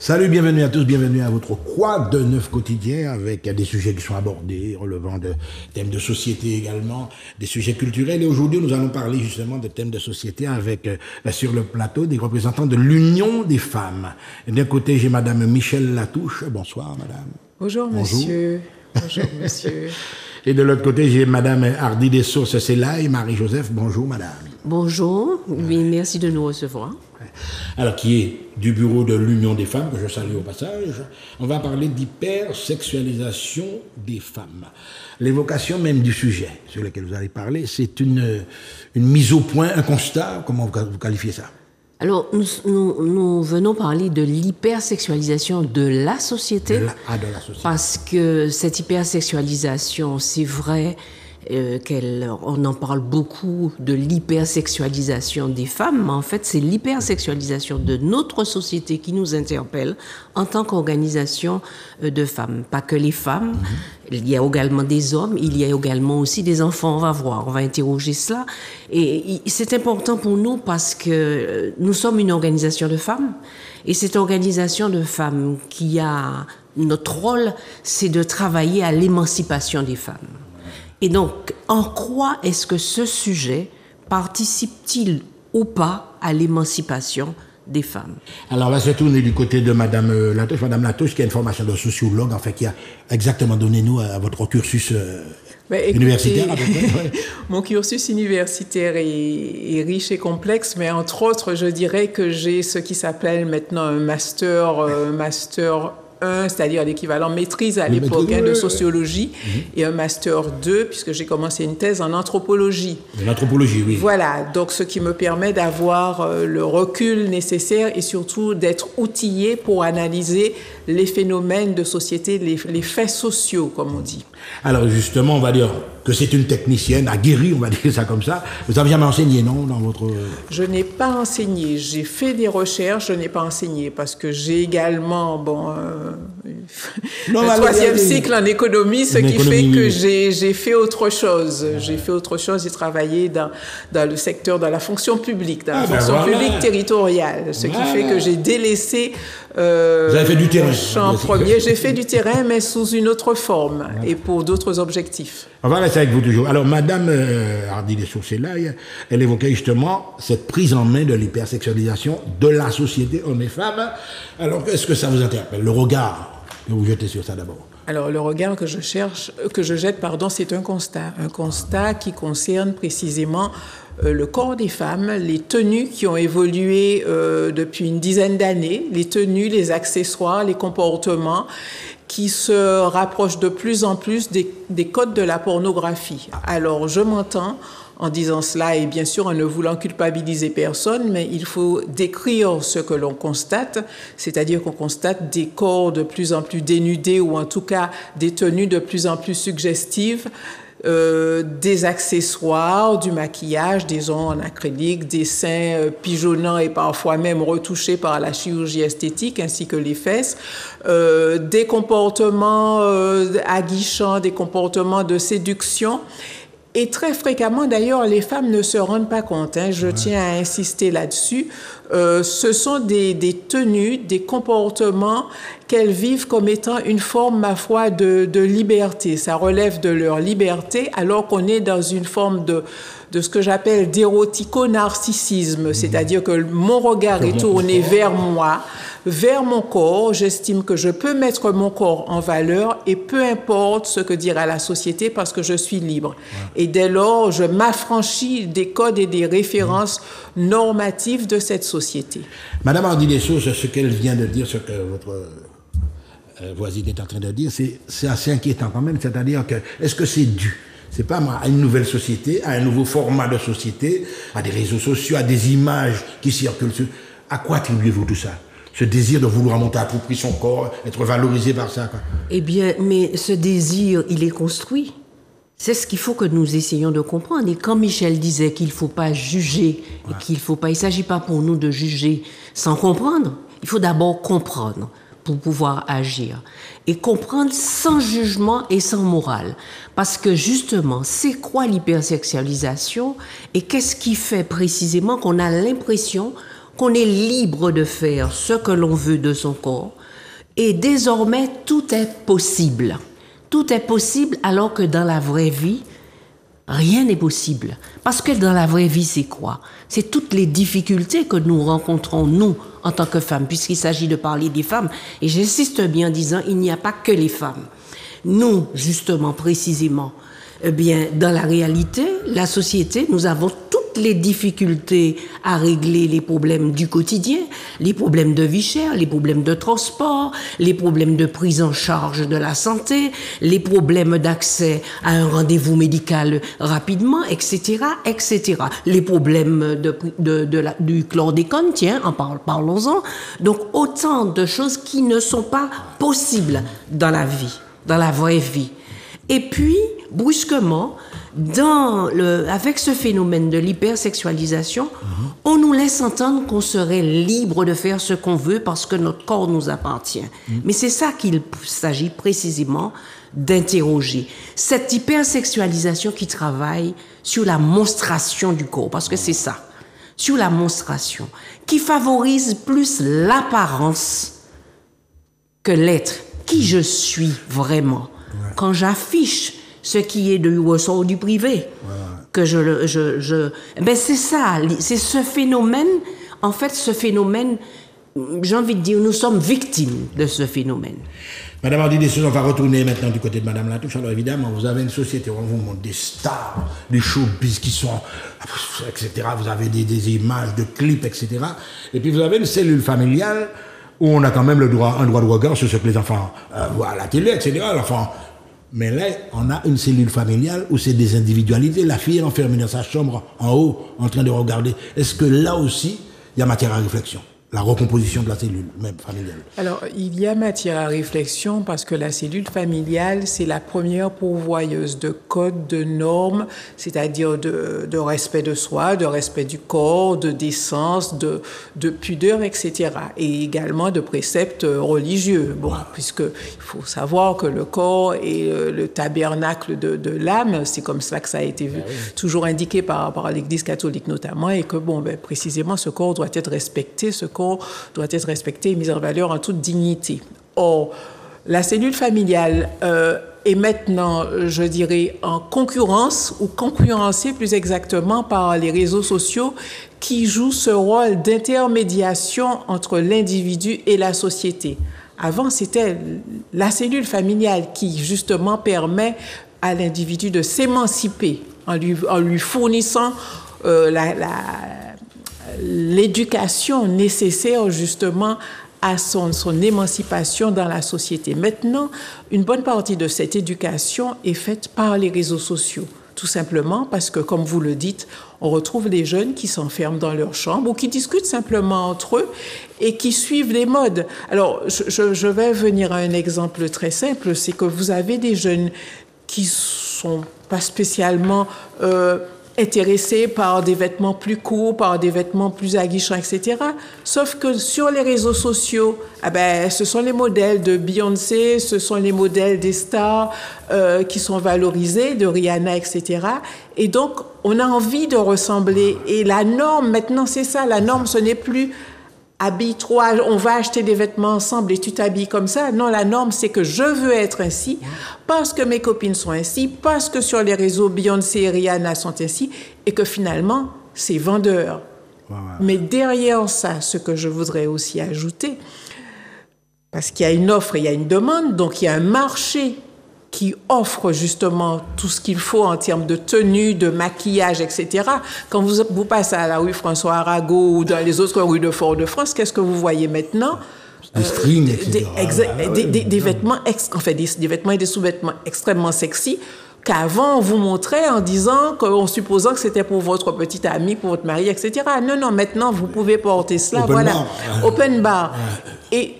Salut, bienvenue à tous, bienvenue à votre Quoi de Neuf quotidien avec des sujets qui sont abordés, relevant de thèmes de société également, des sujets culturels. Et aujourd'hui, nous allons parler justement de thèmes de société avec, sur le plateau, des représentants de l'Union des femmes. D'un côté, j'ai Madame Michèle Latouche. Bonsoir, Madame. Bonjour, monsieur. Bonjour, monsieur. Et de l'autre côté, j'ai Madame Hardy des Sources, c'est là, et Marie-Joseph. Bonjour, Madame. Bonjour, oui, merci de nous recevoir. Alors, qui est du bureau de l'Union des femmes, que je salue au passage, on va parler d'hypersexualisation des femmes. L'évocation même du sujet sur lequel vous allez parler, c'est une mise au point, un constat, comment vous qualifiez ça? Alors, nous venons parler de l'hypersexualisation de la société. De la société. Parce que cette hypersexualisation, c'est vrai on en parle beaucoup de l'hypersexualisation des femmes, mais en fait, c'est l'hypersexualisation de notre société qui nous interpelle en tant qu'organisation de femmes. Pas que les femmes, il y a également des hommes, il y a également aussi des enfants, on va voir, on va interroger cela. Et c'est important pour nous parce que nous sommes une organisation de femmes, et cette organisation de femmes qui a... Notre rôle, c'est de travailler à l'émancipation des femmes. Et donc, en quoi est-ce que ce sujet participe-t-il ou pas à l'émancipation des femmes? Alors, on va se tourner du côté de Madame Latouche. Madame Latouche, qui a une formation de sociologue, en fait, qui a exactement donné nous à votre cursus universitaire. À peu près. Mon cursus universitaire est riche et complexe, mais entre autres, je dirais que j'ai ce qui s'appelle maintenant un master 1, c'est-à-dire l'équivalent maîtrise à l'époque de sociologie, et un master 2, puisque j'ai commencé une thèse en anthropologie. En anthropologie, oui. Voilà, donc ce qui me permet d'avoir le recul nécessaire et surtout d'être outillé pour analyser les phénomènes de société, les faits sociaux, comme on dit. Alors justement, on va dire que c'est une technicienne aguerrie, on va dire ça comme ça. Vous n'avez jamais enseigné, non, dans votre... Je n'ai pas enseigné. J'ai fait des recherches, je n'ai pas enseigné parce que j'ai également, un troisième cycle en économie, ce qui fait que j'ai fait autre chose. J'ai fait autre chose, j'ai travaillé dans le secteur, dans la fonction publique, dans la fonction publique territoriale, ce qui fait que j'ai délaissé vous avez fait du terrain. Champ premier. J'ai fait du terrain, mais sous une autre forme et pour d'autres objectifs. On va rester avec vous toujours. Alors, Madame Hardy des Sources, elle évoquait justement cette prise en main de l'hypersexualisation de la société, hommes et femmes. Alors, est-ce que ça vous interpelle? Le regard que vous jetez sur ça d'abord. Alors, le regard que je jette, c'est un constat qui concerne précisément le corps des femmes, les tenues qui ont évolué depuis une dizaine d'années, les tenues, les accessoires, les comportements qui se rapprochent de plus en plus des codes de la pornographie. Alors, je m'entends en disant cela, et bien sûr en ne voulant culpabiliser personne, mais il faut décrire ce que l'on constate, c'est-à-dire qu'on constate des corps de plus en plus dénudés, ou en tout cas des tenues de plus en plus suggestives, des accessoires, du maquillage, des ongles en acrylique, des seins pigeonnants et parfois même retouchés par la chirurgie esthétique, ainsi que les fesses, des comportements aguichants, des comportements de séduction. Et très fréquemment, d'ailleurs, les femmes ne se rendent pas compte, je tiens à insister là-dessus, ce sont des tenues, des comportements qu'elles vivent comme étant une forme, ma foi, de liberté. Ça relève de leur liberté, alors qu'on est dans une forme de ce que j'appelle d'érotico-narcissisme, c'est-à-dire que mon regard est tourné vers moi, vers mon corps. J'estime que je peux mettre mon corps en valeur et peu importe ce que dira la société parce que je suis libre. Et dès lors, je m'affranchis des codes et des références normatives de cette société. Madame Hardy des Sources, ce qu'elle vient de dire, ce que votre voisine est en train de dire, c'est assez inquiétant quand même. C'est-à-dire que, est-ce que c'est dû? C'est pas à une nouvelle société, à un nouveau format de société, à des réseaux sociaux, à des images qui circulent. À quoi attribuez-vous tout ça? Ce désir de vouloir monter à tout prix son corps, être valorisé par ça, quoi. Eh bien, mais ce désir, il est construit. C'est ce qu'il faut que nous essayions de comprendre. Et quand Michel disait qu'il ne faut pas juger, et qu'il faut pas, il ne s'agit pas pour nous de juger sans comprendre. Il faut d'abord comprendre pour pouvoir agir. Et comprendre sans jugement et sans morale. Parce que justement, c'est quoi l'hypersexualisation et qu'est-ce qui fait précisément qu'on a l'impression qu'on est libre de faire ce que l'on veut de son corps. Et désormais, tout est possible. Tout est possible alors que dans la vraie vie, rien n'est possible. Parce que dans la vraie vie, c'est quoi? C'est toutes les difficultés que nous rencontrons, nous, en tant que femmes, puisqu'il s'agit de parler des femmes. Et j'insiste bien en disant, il n'y a pas que les femmes. Nous, justement, précisément, eh bien, dans la réalité, la société, nous avons toutes les difficultés à régler les problèmes du quotidien, les problèmes de vie chère, les problèmes de transport, les problèmes de prise en charge de la santé, les problèmes d'accès à un rendez-vous médical rapidement, etc., etc. Les problèmes du chlordécone, tiens, parlons-en. Donc, autant de choses qui ne sont pas possibles dans la vie, dans la vraie vie. Et puis, brusquement, avec ce phénomène de l'hypersexualisation, on nous laisse entendre qu'on serait libre de faire ce qu'on veut parce que notre corps nous appartient. Mais c'est ça qu'il s'agit précisément d'interroger. Cette hypersexualisation qui travaille sur la monstration du corps, parce que c'est ça, sur la monstration, qui favorise plus l'apparence que l'être, qui je suis vraiment. Quand j'affiche ce qui est du ressort du privé, que ben c'est ça, c'est ce phénomène, en fait, ce phénomène, j'ai envie de dire, nous sommes victimes de ce phénomène. Madame Hardy, on va retourner maintenant du côté de Madame Latouche. Alors évidemment, vous avez une société où on vous montre des stars, des showbiz qui sont, etc. Vous avez des images de clips, etc. Et puis vous avez une cellule familiale où on a quand même un droit de regard sur ce que les enfants voient à la télé, etc. L'enfant. Mais là, on a une cellule familiale où c'est des individualités. La fille est enfermée dans sa chambre, en haut, en train de regarder. Est-ce que là aussi, il y a matière à réflexion? La recomposition de la cellule, même familiale. Alors, il y a matière à réflexion parce que la cellule familiale, c'est la première pourvoyeuse de codes, de normes, c'est-à-dire de respect de soi, de respect du corps, de décence, de pudeur, etc. Et également de préceptes religieux. Bon, puisque il faut savoir que le corps est le tabernacle de l'âme, c'est comme ça que ça a été toujours indiqué par l'Église catholique notamment, et que, bon, ben, précisément, ce corps doit être respecté, ce corps doit être respecté et mis en valeur en toute dignité. Or, la cellule familiale est maintenant, je dirais, en concurrence ou concurrencée plus exactement par les réseaux sociaux qui jouent ce rôle d'intermédiation entre l'individu et la société. Avant, c'était la cellule familiale qui, justement, permet à l'individu de s'émanciper en lui fournissant l'éducation nécessaire justement à son émancipation dans la société. Maintenant, une bonne partie de cette éducation est faite par les réseaux sociaux, tout simplement parce que, comme vous le dites, on retrouve des jeunes qui s'enferment dans leur chambre ou qui discutent simplement entre eux et qui suivent les modes. Alors, je vais venir à un exemple très simple, c'est que vous avez des jeunes qui sont pas spécialement intéressés par des vêtements plus courts, par des vêtements plus aguichants, etc. Sauf que sur les réseaux sociaux, ce sont les modèles de Beyoncé, ce sont les modèles des stars qui sont valorisés, de Rihanna, etc. Et donc, on a envie de ressembler. Et la norme, maintenant, c'est ça. La norme, ce n'est plus habille-toi, on va acheter des vêtements ensemble et tu t'habilles comme ça. Non, la norme, c'est que je veux être ainsi parce que mes copines sont ainsi, parce que sur les réseaux, Beyoncé et Rihanna sont ainsi, et que finalement, c'est vendeur. Mais derrière ça, ce que je voudrais aussi ajouter, parce qu'il y a une offre et il y a une demande, donc il y a un marché qui offre justement tout ce qu'il faut en termes de tenue, de maquillage, etc. Quand vous passez à la rue François Arago ou dans les autres rues de Fort-de-France, qu'est-ce que vous voyez maintenant? Des strings, etc. Des vêtements, des vêtements et des sous-vêtements extrêmement sexy qu'avant on vous montrait en disant, en supposant que c'était pour votre petite amie, pour votre mari, etc. Non, maintenant vous pouvez porter cela, open bar. Et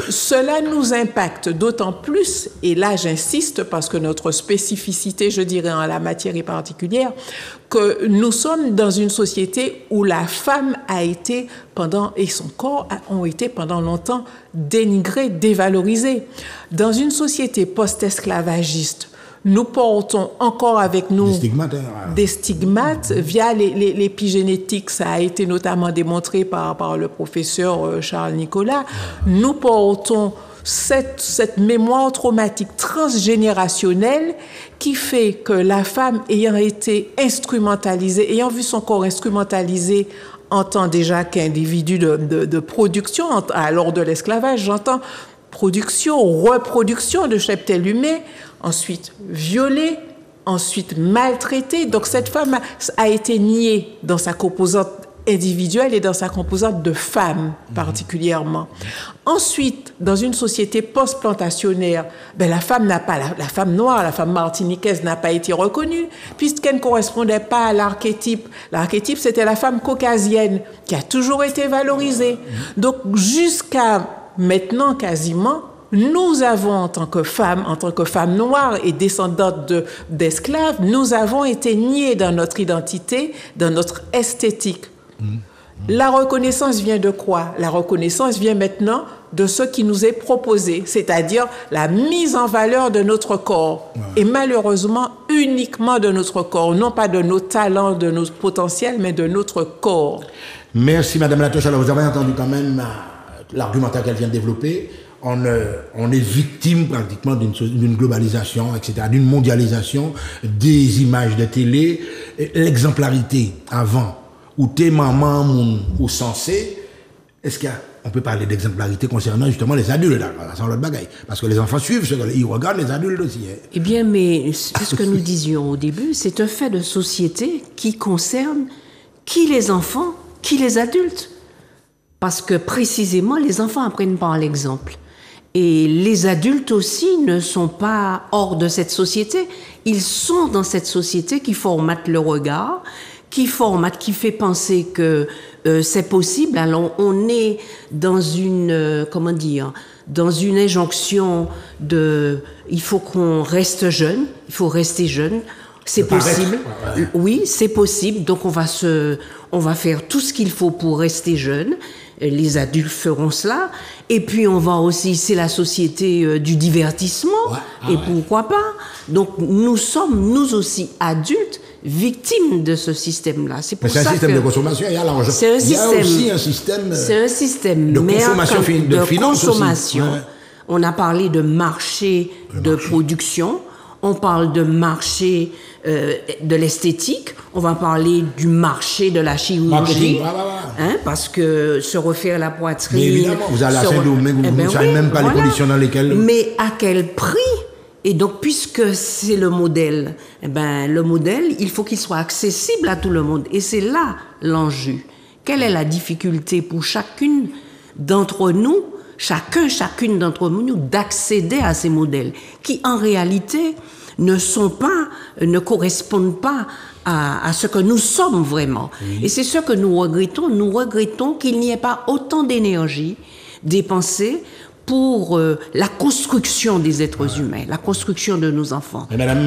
cela nous impacte d'autant plus, et là j'insiste parce que notre spécificité, je dirais, en la matière est particulière, que nous sommes dans une société où la femme a été et son corps ont été pendant longtemps dénigrés, dévalorisés. Dans une société post-esclavagiste, nous portons encore avec nous des stigmates via l'épigénétique. Ça a été notamment démontré par le professeur Charles Nicolas. Nous portons cette mémoire traumatique transgénérationnelle qui fait que la femme ayant été instrumentalisée, ayant vu son corps instrumentalisé en tant déjà qu'individu de production, lors de l'esclavage, j'entends production, reproduction de cheptel humain, ensuite violée, ensuite maltraitée. Donc cette femme a été niée dans sa composante individuelle et dans sa composante de femme particulièrement. Ensuite, dans une société post-plantationnaire, la femme n'a pas, la femme noire, la femme martiniquaise n'a pas été reconnue puisqu'elle ne correspondait pas à l'archétype. L'archétype, c'était la femme caucasienne qui a toujours été valorisée. Donc jusqu'à maintenant quasiment, nous avons en tant que femmes noires et descendantes d'esclaves, nous avons été niées dans notre identité, dans notre esthétique. La reconnaissance vient de quoi? La reconnaissance vient maintenant de ce qui nous est proposé, c'est-à-dire la mise en valeur de notre corps. Et malheureusement, uniquement de notre corps, non pas de nos talents, de nos potentiels, mais de notre corps. Merci Madame Latouche. Alors vous avez entendu quand même l'argumentaire qu'elle vient de développer. On est victime pratiquement d'une globalisation, etc., d'une mondialisation, des images de télé, l'exemplarité avant, où t'es maman ou censé, est-ce qu'on peut parler d'exemplarité concernant justement les adultes, là, sans l'autre bagaille, parce que les enfants suivent, ils regardent les adultes aussi. Eh bien, mais ce que nous disions au début, c'est un fait de société qui concerne qui les enfants, qui les adultes. Parce que précisément, les enfants apprennent par l'exemple. Et les adultes aussi ne sont pas hors de cette société. Ils sont dans cette société qui formate le regard, qui fait penser que c'est possible. Alors, on est dans une, dans une injonction il faut qu'on reste jeune, il faut rester jeune. C'est possible. Oui, c'est possible. Donc, on va faire tout ce qu'il faut pour rester jeune. Les adultes feront cela. Et puis, on va aussi, c'est la société du divertissement. Et pourquoi pas? Donc, nous sommes, nous aussi, adultes, victimes de ce système-là. C'est pour ça que... C'est un système de consommation, il y a l'argent. Il y a aussi un système... C'est un système de consommation, de finance aussi. On a parlé de marché de production. On parle de marché de l'esthétique, on va parler du marché de la chirurgie, parce que se refaire la poitrine... Mais évidemment, vous allez à Saint-Domingue, vous ne savez même pas les conditions dans lesquelles... Mais à quel prix? Et donc, puisque c'est le modèle, le modèle, il faut qu'il soit accessible à tout le monde. Et c'est là l'enjeu. Quelle est la difficulté pour chacune d'entre nous, chacune d'entre nous, d'accéder à ces modèles qui, en réalité, ne correspondent pas à ce que nous sommes vraiment. Et c'est ce que nous regrettons. Nous regrettons qu'il n'y ait pas autant d'énergie dépensée pour la construction des êtres humains, la construction de nos enfants. Et madame,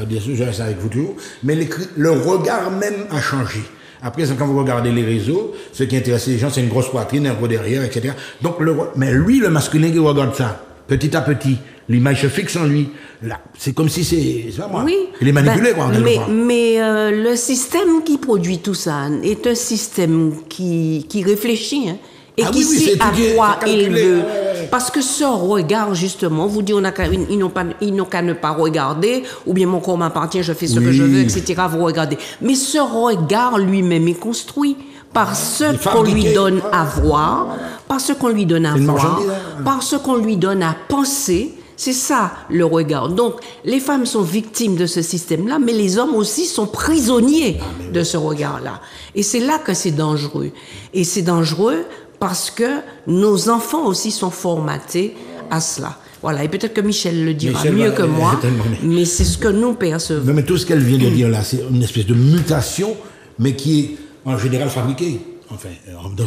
bien sûr, je reste avec vous toujours, mais le regard même a changé. Après, quand vous regardez les réseaux, ce qui intéresse les gens, c'est une grosse poitrine, un gros derrière, etc. Donc, mais lui, le masculin qui regarde ça, petit à petit, l'image se fixe en lui. Là, c'est comme si c'est pas moi. Oui. Il est manipulé, quoi. Mais le système qui produit tout ça est un système qui réfléchit, hein, et qui sait à quoi il veut. Parce que ce regard, justement, vous dit, ils n'ont qu'à ne pas regarder, ou bien mon corps m'appartient, je fais ce que je veux, etc. Vous regardez. Mais ce regard lui-même est construit par ce qu'on lui donne à voir, par ce qu'on lui donne à voir, par ce qu'on lui donne à penser. C'est ça, le regard. Donc, les femmes sont victimes de ce système-là, mais les hommes aussi sont prisonniers de ce regard-là. Et c'est là que c'est dangereux. Et c'est dangereux parce que nos enfants aussi sont formatés à cela. Voilà, et peut-être que Michel le dira mieux que moi, mais c'est ce que nous percevons. Non, mais tout ce qu'elle vient de dire là, c'est une espèce de mutation, mais qui est en général fabriquée, enfin,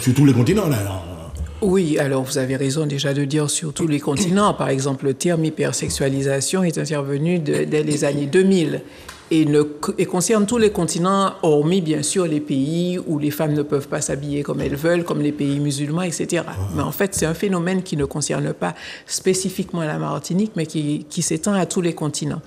sur tous les continents, là. Oui, alors vous avez raison déjà de dire sur tous les continents. Par exemple, le terme hypersexualisation est intervenu dès les années 2000. et concerne tous les continents, hormis bien sûr les pays où les femmes ne peuvent pas s'habiller comme elles veulent, comme les pays musulmans, etc. Mais en fait, c'est un phénomène qui ne concerne pas spécifiquement la Martinique, mais qui s'étend à tous les continents.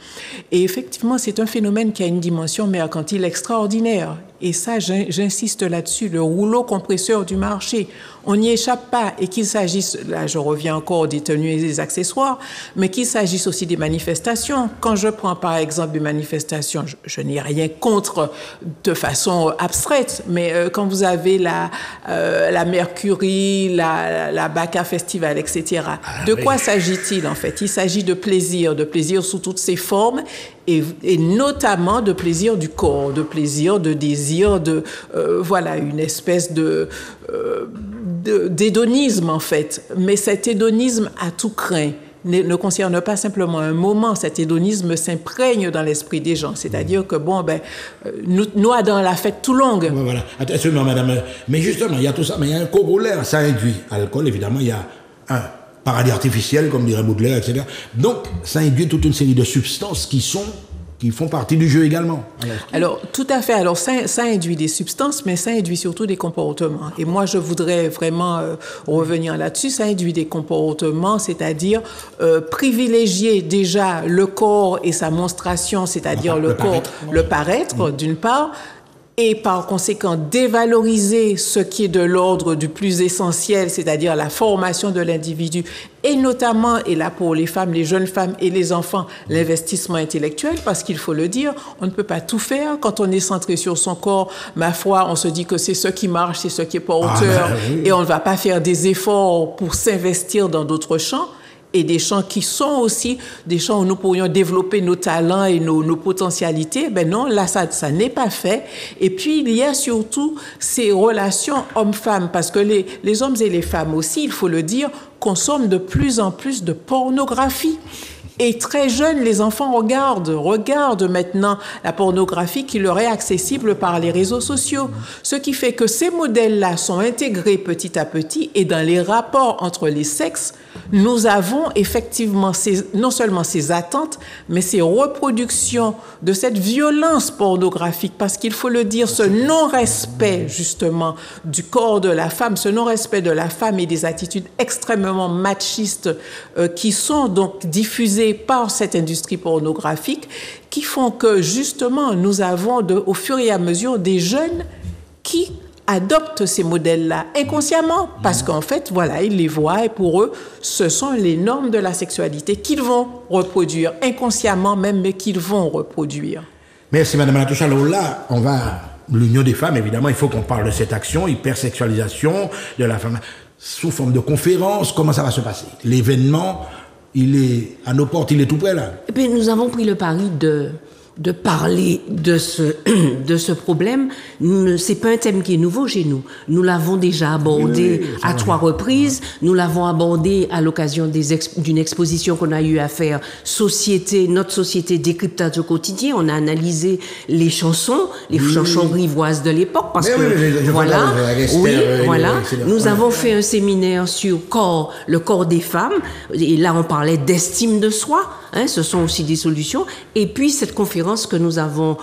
Et effectivement, c'est un phénomène qui a une dimension mercantile extraordinaire. Et ça, j'insiste là-dessus, le rouleau compresseur du marché. On n'y échappe pas. Et qu'il s'agisse, là je reviens encore des tenues et des accessoires, mais qu'il s'agisse aussi des manifestations. Quand je prends par exemple des manifestations, je n'ai rien contre de façon abstraite, mais quand vous avez la Mercury, la Baca Festival, etc., de quoi s'agit-il en fait? Il s'agit de plaisir sous toutes ses formes, et notamment de plaisir du corps, de plaisir, de désir, voilà, une espèce d'hédonisme en fait. Mais cet hédonisme à tout craint ne concerne pas simplement un moment, cet hédonisme s'imprègne dans l'esprit des gens. C'est-à-dire que, nous dans la fête tout longue. Voilà, attention, madame. Mais justement, il y a tout ça, mais il y a un corollaire, ça induit à l'alcool, évidemment, il y a un paradis artificiel, comme dirait Baudelaire, etc. Donc, ça induit toute une série de substances qui font partie du jeu également. Alors, tout à fait. Alors, ça induit des substances, mais ça induit surtout des comportements. Et moi, je voudrais vraiment revenir là-dessus. Ça induit des comportements, c'est-à-dire privilégier déjà le corps et sa monstration, c'est-à-dire le paraître, d'une part, et par conséquent dévaloriser ce qui est de l'ordre du plus essentiel, c'est-à-dire la formation de l'individu, et notamment, et là pour les femmes, les jeunes femmes et les enfants, l'investissement intellectuel, parce qu'il faut le dire, on ne peut pas tout faire. Quand on est centré sur son corps, ma foi, on se dit que c'est ce qui marche, c'est ce qui est porteur, et on ne va pas faire des efforts pour s'investir dans d'autres champs. Et des champs qui sont aussi des champs où nous pourrions développer nos talents et nos potentialités. Ben non, là, ça n'est pas fait. Et puis, il y a surtout ces relations hommes-femmes, parce que les hommes et les femmes aussi, il faut le dire, consomment de plus en plus de pornographie. Et très jeunes, les enfants regardent maintenant la pornographie qui leur est accessible par les réseaux sociaux. Ce qui fait que ces modèles-là sont intégrés petit à petit, et dans les rapports entre les sexes, nous avons effectivement non seulement ces attentes, mais ces reproductions de cette violence pornographique, parce qu'il faut le dire, ce non-respect justement du corps de la femme, ce non-respect de la femme et des attitudes extrêmement machistes qui sont donc diffusées par cette industrie pornographique, qui font que justement nous avons au fur et à mesure des jeunes qui adoptent ces modèles-là inconsciemment, parce qu'en fait, voilà, ils les voient et pour eux, ce sont les normes de la sexualité qu'ils vont reproduire, inconsciemment même, mais qu'ils vont reproduire. Merci Madame Latouche. Alors là, l'Union des femmes, évidemment, il faut qu'on parle de cette action, hypersexualisation de la femme, sous forme de conférence. Comment ça va se passer? L'événement, il est à nos portes, il est tout près là. Eh bien, nous avons pris le pari de parler de ce problème. C'est pas un thème qui est nouveau chez nous. Nous l'avons déjà abordé à 3 reprises. Nous l'avons abordé à l'occasion d'une exposition qu'on a eu à faire, notre société décryptage au quotidien. On a analysé les chansons grivoises de l'époque, parce que voilà. Nous avons fait un séminaire sur le corps des femmes, et là on parlait d'estime de soi. Ce sont aussi des solutions. Et puis cette conférence que nous avons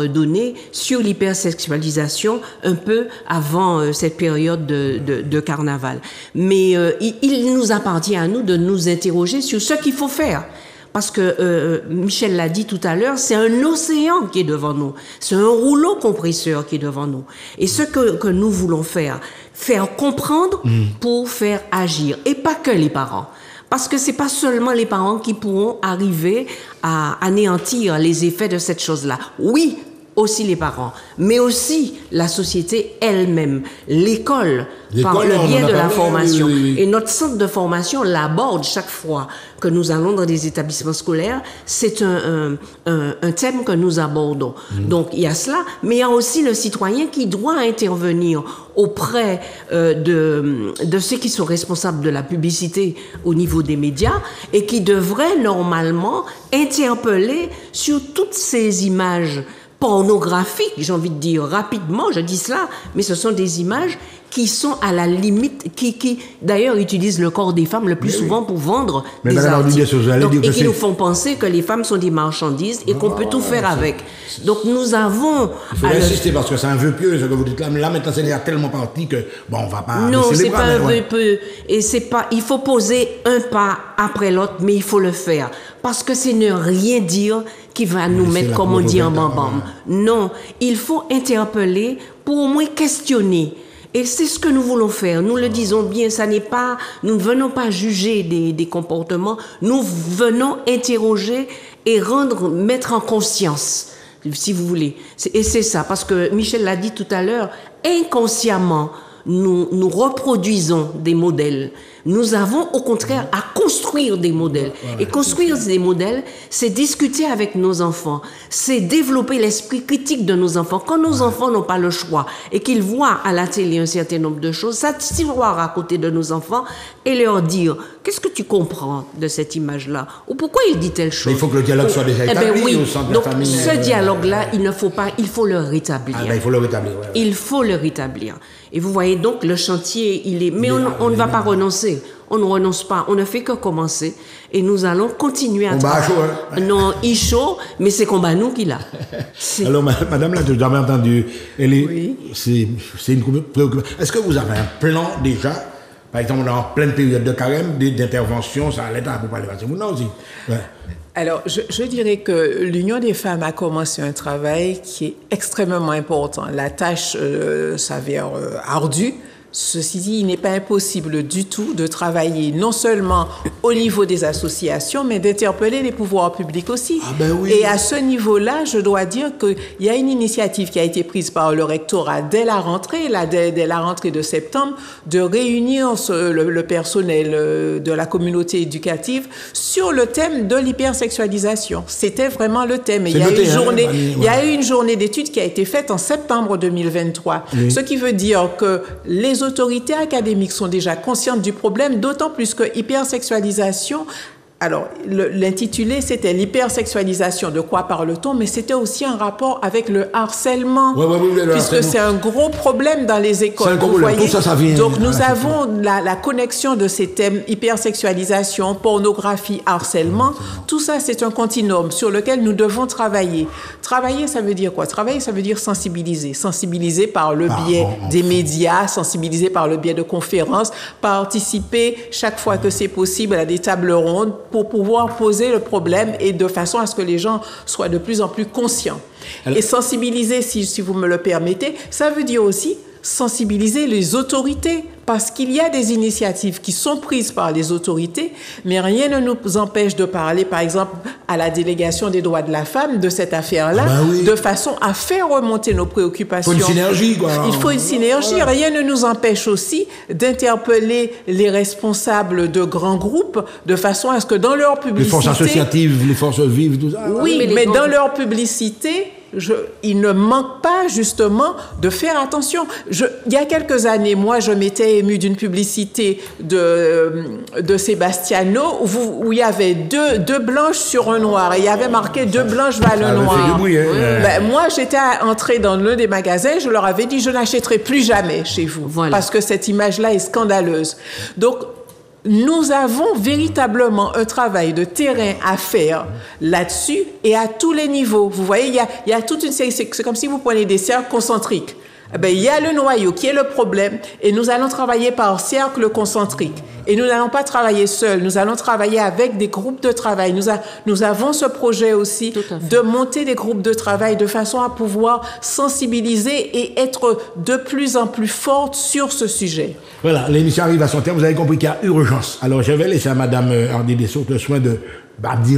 donnée sur l'hypersexualisation un peu avant cette période de carnaval. Mais il nous appartient à nous de nous interroger sur ce qu'il faut faire. Parce que Michel l'a dit tout à l'heure, c'est un océan qui est devant nous, c'est un rouleau compresseur qui est devant nous. Et ce que nous voulons faire comprendre pour faire agir, et pas que les parents. Parce que c'est pas seulement les parents qui pourront arriver à anéantir les effets de cette chose-là. Oui, aussi les parents, mais aussi la société elle-même, l'école par le biais de la formation. Oui. Et notre centre de formation l'aborde chaque fois que nous allons dans des établissements scolaires. C'est un thème que nous abordons. Donc il y a cela, mais il y a aussi le citoyen qui doit intervenir auprès de ceux qui sont responsables de la publicité au niveau des médias, et qui devrait normalement interpeller sur toutes ces images pornographiques, j'ai envie de dire rapidement, je dis cela, mais ce sont des images qui sont à la limite, qui d'ailleurs utilisent le corps des femmes le plus souvent pour vendre des articles. Donc, et qui nous font penser que les femmes sont des marchandises et qu'on peut tout faire avec. Donc nous avons... Il faut insister parce que c'est un vœu pieux, ce que vous dites là. Mais là maintenant c'est tellement parti que, bon, on va pas... Non, c'est pas un vœu pieux. Et c'est pas... Il faut poser un pas après l'autre, mais il faut le faire. Parce que c'est ne rien dire qui va nous mettre, comme on dit, en bam-bam. Non, il faut interpeller pour au moins questionner. Et c'est ce que nous voulons faire. Nous le disons bien, ça n'est pas, nous ne venons pas juger des comportements, nous venons interroger et mettre en conscience, si vous voulez. Et c'est ça, parce que Michel l'a dit tout à l'heure, inconsciemment, nous reproduisons des modèles. Nous avons au contraire à construire des modèles. Et construire des modèles, c'est discuter avec nos enfants, c'est développer l'esprit critique de nos enfants. Quand nos enfants n'ont pas le choix et qu'ils voient à la télé un certain nombre de choses, s'asseoir à côté de nos enfants et leur dire « Qu'est-ce que tu comprends de cette image-là » ou « Pourquoi il dit telle chose ?» Mais il faut que le dialogue soit déjà établi au sein de la famille. Donc ce dialogue-là, il ne faut pas, il faut le rétablir. Il faut le rétablir. Il faut le rétablir. Et vous voyez donc, le chantier, il est... Mais on ne va pas renoncer. On ne renonce pas. On ne fait que commencer. Et nous allons continuer à travailler. Chaud, hein? Non, il chaud, mais c'est combat nous qu'il a. Alors, madame, là, tu as jamais entendu. Oui. C'est une préoccupation. Est-ce que vous avez un plan déjà? Par exemple, en pleine période de carême, d'intervention, ça allait pour parler de ça aussi. Ouais. Alors, je dirais que l'Union des femmes a commencé un travail qui est extrêmement important. La tâche s'avère ardue. Ceci dit, il n'est pas impossible du tout de travailler non seulement au niveau des associations, mais d'interpeller les pouvoirs publics aussi. Ah ben oui. Et à ce niveau-là, je dois dire qu'il y a une initiative qui a été prise par le rectorat dès la rentrée de septembre, de réunir le personnel de la communauté éducative sur le thème de l'hypersexualisation. C'était vraiment le thème. Et il y a eu une journée d'études qui a été faite en septembre 2023. Oui. Ce qui veut dire que les autorités académiques sont déjà conscientes du problème, d'autant plus que hypersexualisation, alors l'intitulé c'était l'hypersexualisation, de quoi parle-t-on, mais c'était aussi un rapport avec le harcèlement, puisque c'est un gros problème dans les écoles. Vous voyez. Tout ça vient. Donc nous avons la connexion de ces thèmes hypersexualisation, pornographie, harcèlement, tout ça c'est un continuum sur lequel nous devons travailler. Travailler, ça veut dire quoi? Travailler, ça veut dire sensibiliser. Sensibiliser par le biais des médias, sensibiliser par le biais de conférences, participer chaque fois que c'est possible à des tables rondes pour pouvoir poser le problème et de façon à ce que les gens soient de plus en plus conscients. Alors, et sensibiliser, si vous me le permettez, ça veut dire aussi sensibiliser les autorités, parce qu'il y a des initiatives qui sont prises par les autorités, mais rien ne nous empêche de parler, par exemple, à la délégation des droits de la femme de cette affaire-là, de façon à faire remonter nos préoccupations. Il faut une synergie, quoi. Il faut une synergie. Voilà. Rien ne nous empêche aussi d'interpeller les responsables de grands groupes de façon à ce que dans leur publicité... Les forces associatives, les forces vives, tout ça. Oui, mais dans leur publicité... il ne manque pas justement de faire attention. Il y a quelques années, moi, je m'étais émue d'une publicité de Sebastiano où il y avait deux blanches sur un noir et il y avait marqué « Deux blanches valent un noir ». Moi, j'étais entrée dans l'un des magasins, je leur avais dit « Je n'achèterai plus jamais chez vous parce que cette image-là est scandaleuse ». Donc, nous avons véritablement un travail de terrain à faire là-dessus et à tous les niveaux. Vous voyez, il y a toute une série, c'est comme si vous prenez des cercles concentriques. Il y a le noyau qui est le problème et nous allons travailler par cercle concentrique. Et nous n'allons pas travailler seuls, nous allons travailler avec des groupes de travail. Nous avons ce projet aussi de monter des groupes de travail de façon à pouvoir sensibiliser et être de plus en plus forte sur ce sujet. Voilà, l'émission arrive à son terme, vous avez compris qu'il y a urgence. Alors je vais laisser à Mme Hardy Dessau le soin de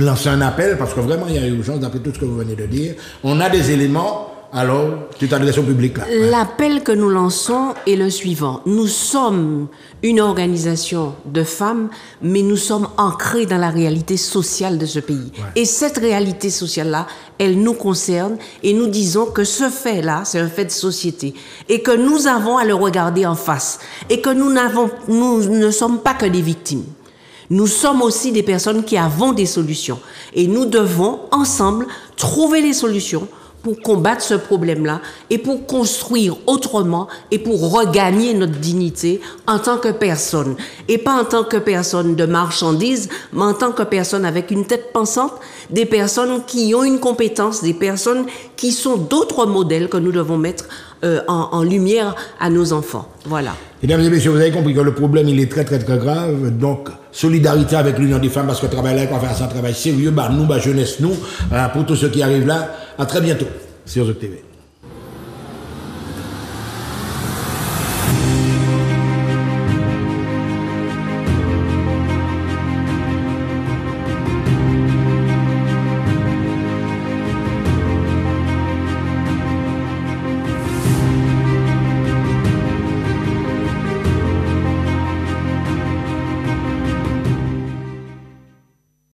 lancer un appel, parce que vraiment il y a urgence d'après tout ce que vous venez de dire. On a des éléments. Alors, toute adresse publique là. L'appel que nous lançons est le suivant. Nous sommes une organisation de femmes, mais nous sommes ancrés dans la réalité sociale de ce pays. Ouais. Et cette réalité sociale-là, elle nous concerne et nous disons que ce fait-là, c'est un fait de société et que nous avons à le regarder en face et que nous ne sommes pas que des victimes. Nous sommes aussi des personnes qui avons des solutions et nous devons ensemble trouver les solutions pour combattre ce problème-là et pour construire autrement et pour regagner notre dignité en tant que personne. Et pas en tant que personne de marchandise, mais en tant que personne avec une tête pensante, des personnes qui ont une compétence, des personnes qui sont d'autres modèles que nous devons mettre en lumière à nos enfants. Voilà. Mesdames et messieurs, vous avez compris que le problème, il est très, très, très grave. Donc, solidarité avec l'Union des femmes, parce que le travail là, on va faire un travail sérieux, nous, jeunesse, nous, pour tous ceux qui arrivent là. À très bientôt sur ZOC TV.